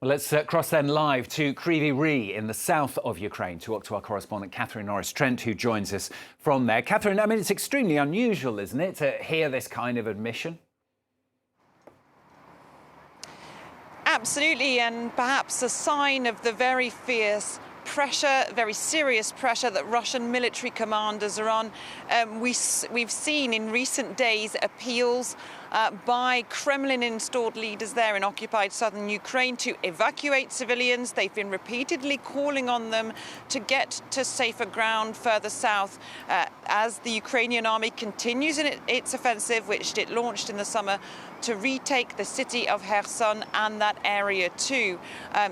Well, let's cross then live to Kryvyi Rih in the south of Ukraine to talk to our correspondent Catherine Norris Trent, who joins us from there. Catherine, I mean, it's extremely unusual, isn't it, to hear this kind of admission? Absolutely, and perhaps a sign of the very fierce pressure, very serious pressure that Russian military commanders are on. We've seen in recent days appeals by Kremlin-installed leaders there in occupied southern Ukraine to evacuate civilians. They've been repeatedly calling on them to get to safer ground further south as the Ukrainian army continues in its offensive, which it launched in the summer, to retake the city of Kherson and that area too.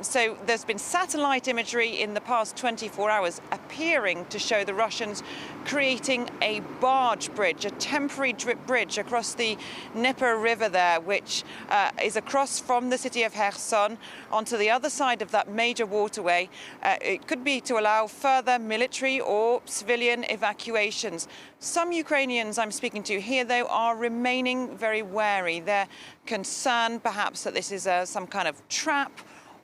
So there's been satellite imagery in the past 24 hours appearing to show the Russians creating a barge bridge, a temporary drip bridge across the Dnieper River there, which is across from the city of Kherson onto the other side of that major waterway. It could be to allow further military or civilian evacuations. Some Ukrainians I'm speaking to here, though, are remaining very wary. They're concerned perhaps that this is some kind of trap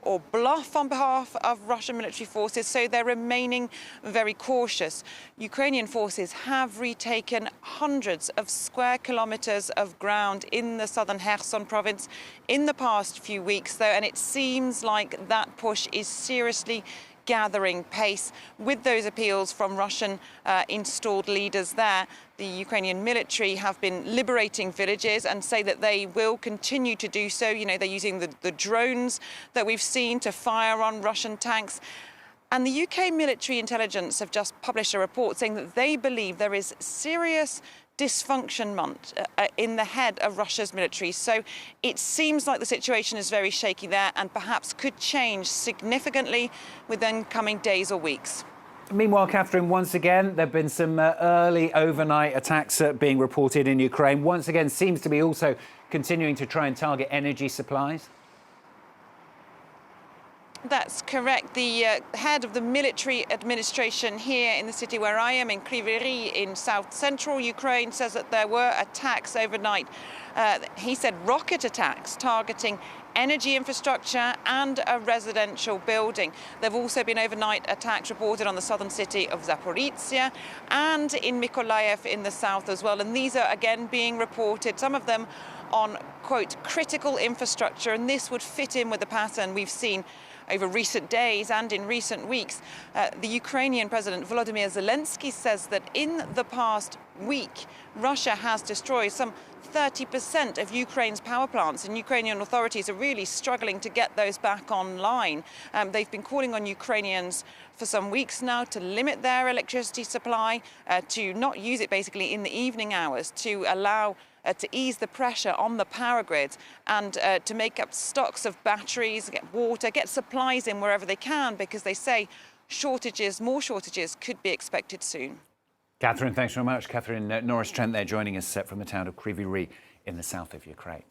or bluff on behalf of Russian military forces, so they're remaining very cautious. Ukrainian forces have retaken hundreds of square kilometers of ground in the southern Kherson province in the past few weeks, though, and it seems like that push is seriously gathering pace with those appeals from Russian installed leaders there. The Ukrainian military have been liberating villages and say that they will continue to do so. You know, they're using the drones that we've seen to fire on Russian tanks. And the UK military intelligence have just published a report saying that they believe there is serious dysfunction in the head of Russia's military. So it seems like the situation is very shaky there and perhaps could change significantly within coming days or weeks. Meanwhile, Catherine, once again, there have been some early overnight attacks being reported in Ukraine. Once again, seems to be also continuing to try and target energy supplies. That's correct. The head of the military administration here in the city where I am, in Kryvyi Rih in south-central Ukraine, says that there were attacks overnight. He said rocket attacks targeting energy infrastructure and a residential building. There have also been overnight attacks reported on the southern city of Zaporizhia and in Mykolaiv in the south as well. And these are again being reported, some of them on, quote, critical infrastructure. And this would fit in with the pattern we've seen over recent days and in recent weeks. The Ukrainian President Volodymyr Zelensky says that in the past week, Russia has destroyed some 30% of Ukraine's power plants, and Ukrainian authorities are really struggling to get those back online. They've been calling on Ukrainians for some weeks now to limit their electricity supply, to not use it basically in the evening hours, to allow to ease the pressure on the power grids and to make up stocks of batteries, get water, get supplies in wherever they can, because they say more shortages could be expected soon. Catherine, thanks very much. Catherine Norris Trent there joining us from the town of Kryvyi Rih in the south of Ukraine.